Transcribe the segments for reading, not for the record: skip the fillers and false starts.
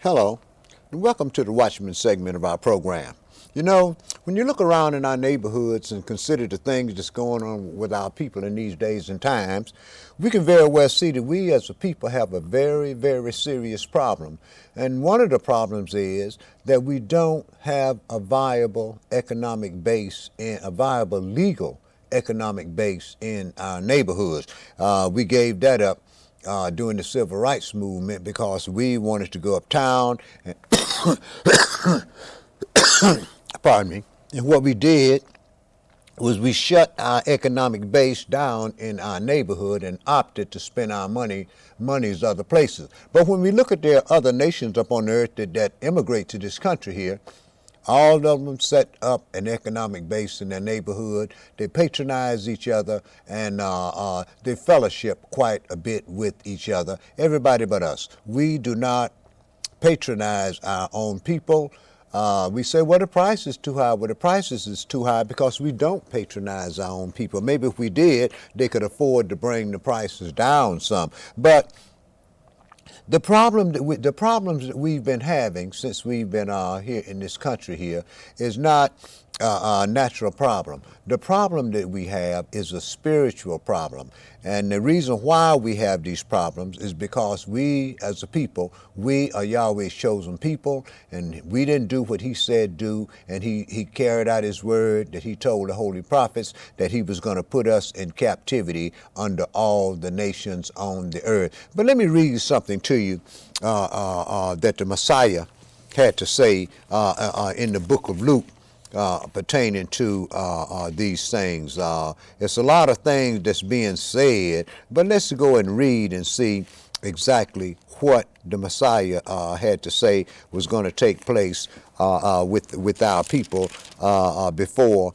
Hello, and welcome to the Watchman segment of our program. You know, when you look around in our neighborhoods and consider the things that's going on with our people in these days and times, we can very well see that we as a people have a very, very serious problem. And one of the problems is that we don't have a viable economic base and a viable legal economic base in our neighborhoods. We gave that up during the civil rights movement because we wanted to go uptown and pardon me. And what we did was we shut our economic base down in our neighborhood and opted to spend our monies other places. But when we look at the other nations up on the earth that immigrate to this country here, all of them set up an economic base in their neighborhood. They patronize each other and they fellowship quite a bit with each other. Everybody but us. We do not patronize our own people. We say, well, the price is too high. Well, the prices is too high because we don't patronize our own people. Maybe if we did, they could afford to bring the prices down some. But the problems that we've been having since we've been here in this country here is not a natural problem. The problem that we have is a spiritual problem. And the reason why we have these problems is because we, as a people, we are Yahweh's chosen people, and we didn't do what he said do, and he carried out his word that he told the holy prophets that he was going to put us in captivity under all the nations on the earth. But let me read something to you that the Messiah had to say in the book of Luke. Pertaining to these things. It's a lot of things that's being said, but let's go and read and see exactly what the Messiah had to say was going to take place with our people before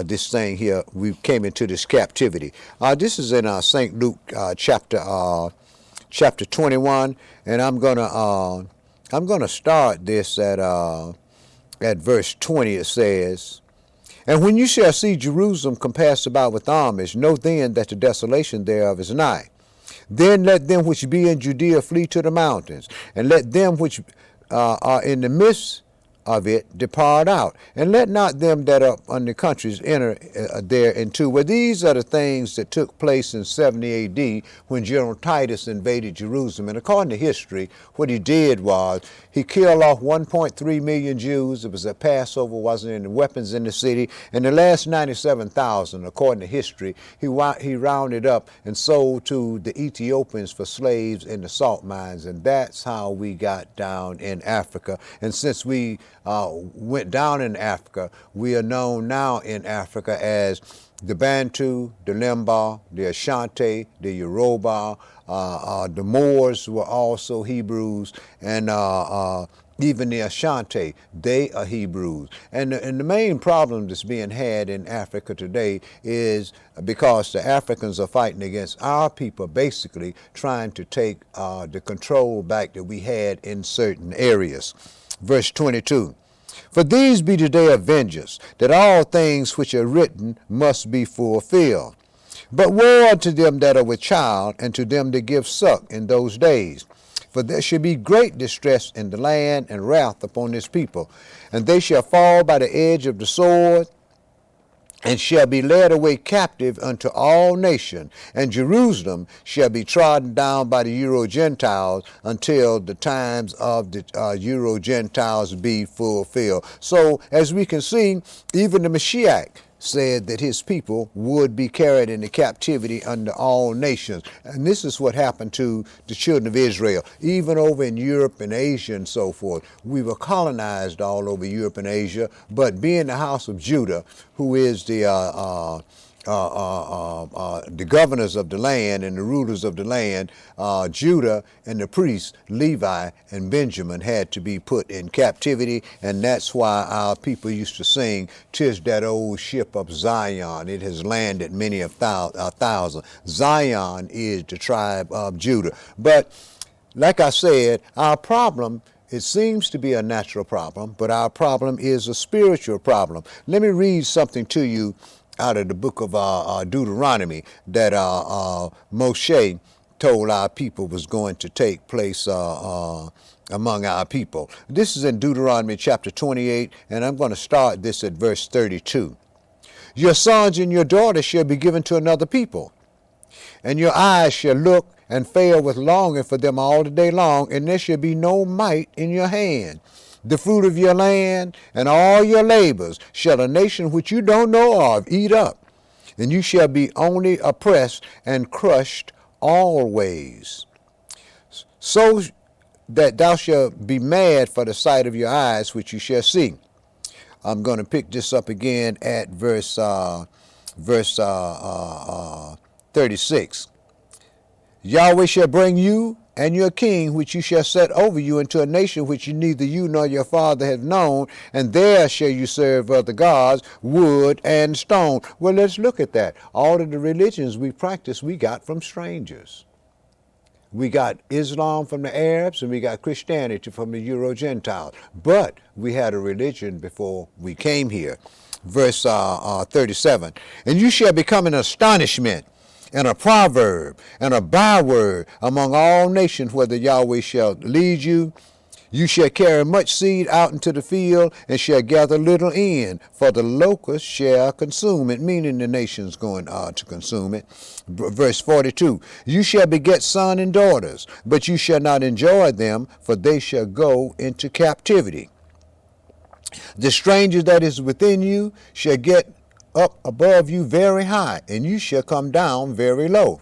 this thing here, we came into this captivity. This is in St. Luke chapter 21, and I'm gonna start this at verse 20. It says, "And when you shall see Jerusalem compassed about with armies, know then that the desolation thereof is nigh. Then let them which be in Judea flee to the mountains, and let them which are in the midst of it depart out, and let not them that are on the countries enter thereinto." Well, these are the things that took place in 70 A.D. when General Titus invaded Jerusalem. And according to history, what he did was he killed off 1.3 million Jews. It was a Passover, wasn't any weapons in the city. And the last 97,000, according to history, he rounded up and sold to the Ethiopians for slaves in the salt mines. And that's how we got down in Africa. And since we went down in Africa, we are known now in Africa as the Bantu, the Lemba, the Ashanti, the Yoruba. The Moors were also Hebrews, and even the Ashanti, they are Hebrews. And the main problem that's being had in Africa today is because the Africans are fighting against our people, basically trying to take the control back that we had in certain areas. Verse 22, "For these be the day of vengeance, that all things which are written must be fulfilled. But woe unto them that are with child, and to them that give suck in those days. For there shall be great distress in the land, and wrath upon this people. And they shall fall by the edge of the sword, and shall be led away captive unto all nations, and Jerusalem shall be trodden down by the Euro-Gentiles until the times of the Euro-Gentiles be fulfilled." So, as we can see, even the Mashiach said that his people would be carried into captivity under all nations. And this is what happened to the children of Israel, even over in Europe and Asia and so forth. We were colonized all over Europe and Asia, but being the house of Judah, who is the governors of the land and the rulers of the land, Judah and the priests, Levi and Benjamin, had to be put in captivity. And that's why our people used to sing, "'Tis that old ship of Zion, it has landed many a thousand." Zion is the tribe of Judah. But like I said, our problem, it seems to be a natural problem, but our problem is a spiritual problem. Let me read something to you out of the book of Deuteronomy that Moshe told our people was going to take place among our people. This is in Deuteronomy chapter 28, and I'm going to start this at verse 32. Your sons and your daughters shall be given to another people, and your eyes shall look and fail with longing for them all the day long, and there shall be no might in your hand. The fruit of your land and all your labors shall a nation which you don't know of eat up, and you shall be only oppressed and crushed always. So that thou shalt be mad for the sight of your eyes, which you shall see. I'm going to pick this up again at verse 36. Yahweh shall bring you and your king, which you shall set over you, into a nation which neither you nor your father have known, and there shall you serve other gods, wood and stone. Well, let's look at that. All of the religions we practice, we got from strangers. We got Islam from the Arabs, and we got Christianity from the Euro-Gentiles. But we had a religion before we came here. Verse 37, and you shall become an astonishment, and a proverb, and a byword among all nations, whether Yahweh shall lead you. You shall carry much seed out into the field, and shall gather little in, for the locust shall consume it, meaning the nation's going to consume it. Verse 42, you shall beget sons and daughters, but you shall not enjoy them, for they shall go into captivity. The stranger that is within you shall get up above you very high, and you shall come down very low.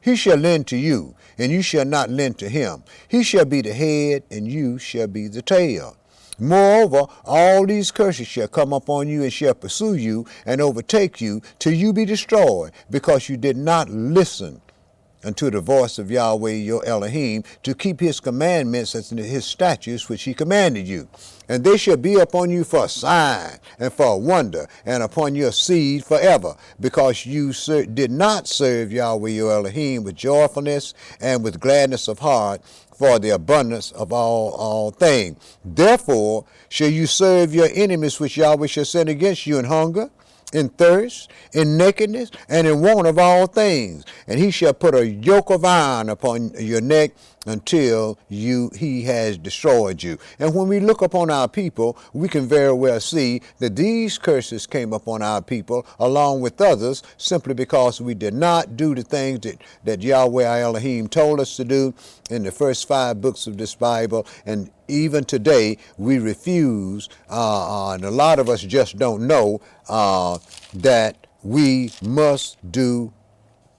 He shall lend to you, and you shall not lend to him. He shall be the head, and you shall be the tail. Moreover, all these curses shall come upon you, and shall pursue you, and overtake you, till you be destroyed, because you did not listen unto the voice of Yahweh your Elohim, to keep his commandments and his statutes which he commanded you. And they shall be upon you for a sign and for a wonder, and upon your seed forever, because you did not serve Yahweh your Elohim with joyfulness and with gladness of heart, for the abundance of all things. Therefore shall you serve your enemies, which Yahweh shall send against you, in hunger, in thirst, in nakedness, and in want of all things. And he shall put a yoke of iron upon your neck until he has destroyed you. And when we look upon our people, we can very well see that these curses came upon our people along with others, simply because we did not do the things that Yahweh our Elohim told us to do in the first 5 books of this Bible. And even today, we refuse, and a lot of us just don't know that we must do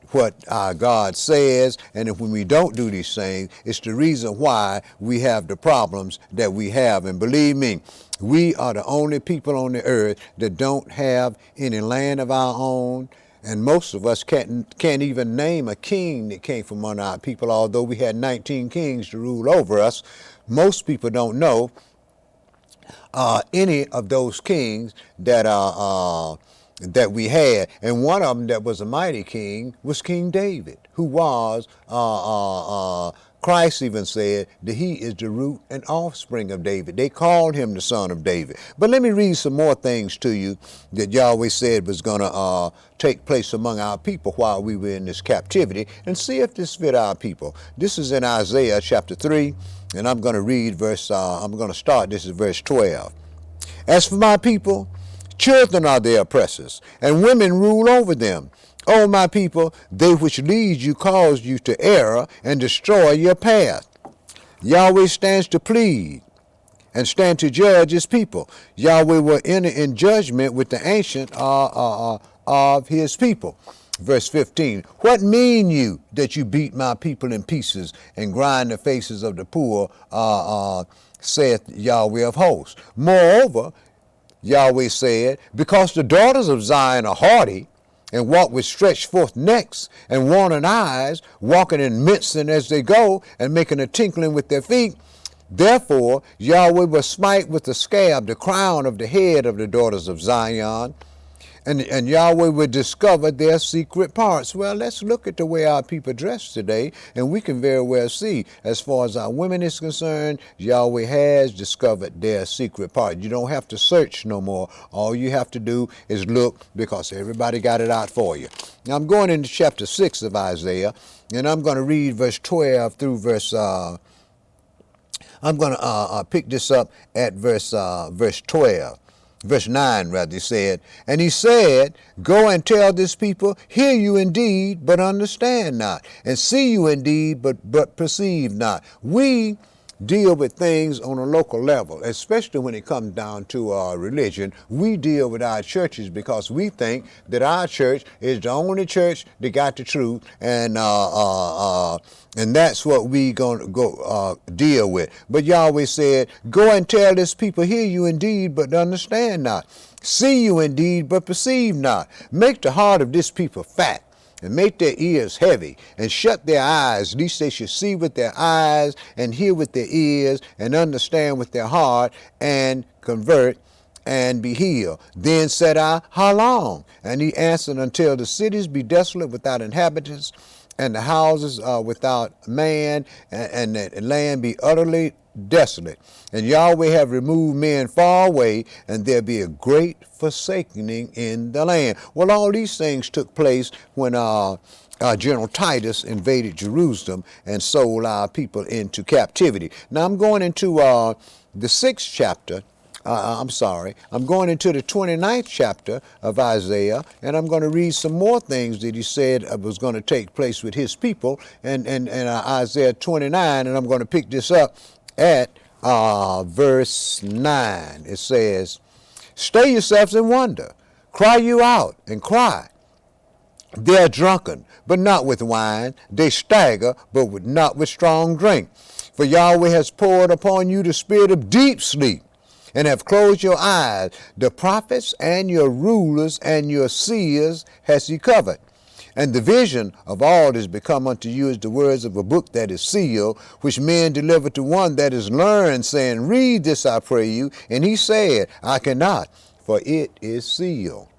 what our God says, and if when we don't do these things, it's the reason why we have the problems that we have. And believe me, we are the only people on the earth that don't have any land of our own, and most of us can't even name a king that came from among our people, although we had 19 kings to rule over us. Most people don't know any of those kings that we had. And one of them that was a mighty king was King David, who was, Christ even said that he is the root and offspring of David. They called him the son of David. But let me read some more things to you that Yahweh said was going to take place among our people while we were in this captivity, and see if this fit our people. This is in Isaiah chapter 3, and I'm going to read I'm going to start this at verse 12. As for my people, children are their oppressors, and women rule over them. O my people, they which lead you cause you to err and destroy your path. Yahweh stands to plead and stand to judge his people. Yahweh will enter in judgment with the ancient of his people. Verse 15, what mean you that you beat my people in pieces and grind the faces of the poor, saith Yahweh of hosts. Moreover, Yahweh said, because the daughters of Zion are haughty, and walk with stretched forth necks and wanting eyes, walking and mincing as they go, and making a tinkling with their feet, therefore Yahweh will smite with the scab the crown of the head of the daughters of Zion, And Yahweh would discover their secret parts. Well, let's look at the way our people dress today, and we can very well see, as far as our women is concerned, Yahweh has discovered their secret part. You don't have to search no more. All you have to do is look, because everybody got it out for you. Now I'm going into chapter 6 of Isaiah, and I'm going to read verse 12 through verse I'm going to pick this up at verse 12. Verse 9, rather, he said, and he said, go and tell this people, hear you indeed, but understand not, and see you indeed, but perceive not. We deal with things on a local level, especially when it comes down to religion. We deal with our churches because we think that our church is the only church that got the truth, and that's what we gonna go deal with. But Yahweh said, go and tell this people, hear you indeed, but understand not. See you indeed, but perceive not. Make the heart of this people fat, and make their ears heavy, and shut their eyes, lest they should see with their eyes, and hear with their ears, and understand with their heart, and convert, and be healed. Then said I, how long? And he answered, until the cities be desolate without inhabitants, and the houses without man, and the land be utterly desolate. And Yahweh have removed men far away, and there be a great forsaking in the land. Well, all these things took place when General Titus invaded Jerusalem and sold our people into captivity. Now I'm going into the 6th chapter. I'm going into the 29th chapter of Isaiah, and I'm going to read some more things that he said was going to take place with his people, and Isaiah 29, and I'm going to pick this up at verse 9. It says, stay yourselves and wonder, cry you out and cry. They are drunken, but not with wine. They stagger, but not with strong drink. For Yahweh has poured upon you the spirit of deep sleep, and have closed your eyes. The prophets and your rulers and your seers has he covered. And the vision of all is become unto you as the words of a book that is sealed, which men deliver to one that is learned, saying, read this, I pray you. And he said, I cannot, for it is sealed.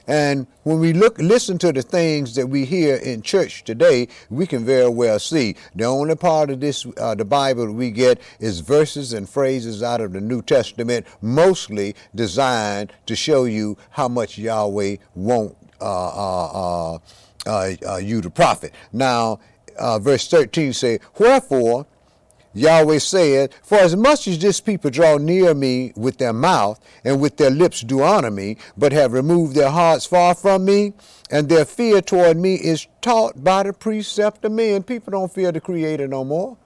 And when we listen to the things that we hear in church today, we can very well see the only part of this, the Bible we get is verses and phrases out of the New Testament, mostly designed to show you how much Yahweh won't you the prophet. Now, verse 13 say, wherefore Yahweh said, for as much as this people draw near me with their mouth, and with their lips do honor me, but have removed their hearts far from me, and their fear toward me is taught by the precept of men. People don't fear the Creator no more.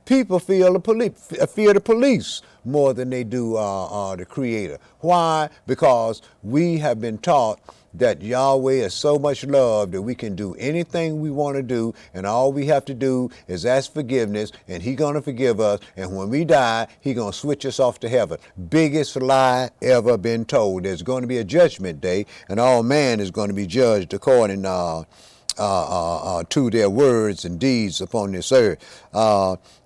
People fear the police more than they do the Creator. Why? Because we have been taught that Yahweh is so much love that we can do anything we want to do, and all we have to do is ask forgiveness, and He's going to forgive us, and when we die, He's going to switch us off to heaven. Biggest lie ever been told. There's going to be a judgment day, and all man is going to be judged according to their words and deeds upon this earth.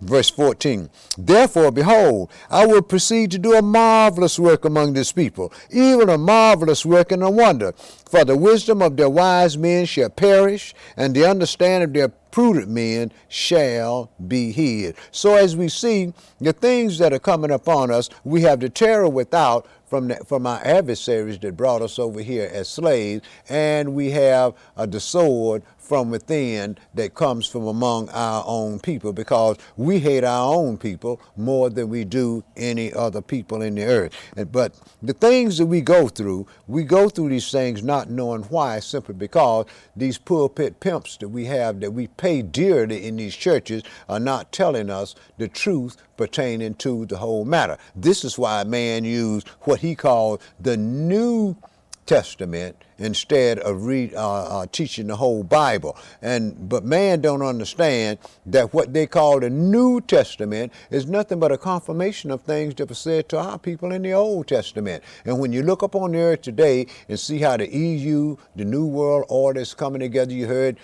Verse 14, therefore, behold, I will proceed to do a marvelous work among this people, even a marvelous work and a wonder. For the wisdom of their wise men shall perish, and the understanding of their prudent men shall be hid. So as we see the things that are coming upon us, we have the terror without from our adversaries that brought us over here as slaves, and we have the sword from within that comes from among our own people, because we hate our own people more than we do any other people in the earth. But the things that we go through these things not knowing why, simply because these pulpit pimps that we have, that we pay dearly in these churches, are not telling us the truth pertaining to the whole matter. This is why man used what he called the New Testament instead of teaching the whole Bible. But man don't understand that what they call the New Testament is nothing but a confirmation of things that were said to our people in the Old Testament. And when you look upon the earth today and see how the EU, the New World Order is coming together, you heard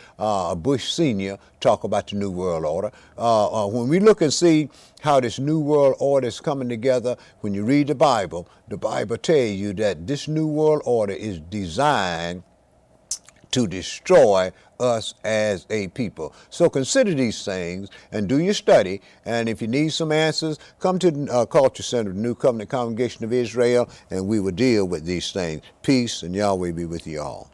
Bush Sr. talk about the New World Order. When we look and see how this New World Order is coming together, when you read the Bible tells you that this New World Order is designed to destroy us as a people. So consider these things and do your study. And if you need some answers, come to the Culture Center of the New Covenant Congregation of Israel, and we will deal with these things. Peace, and Yahweh be with you all.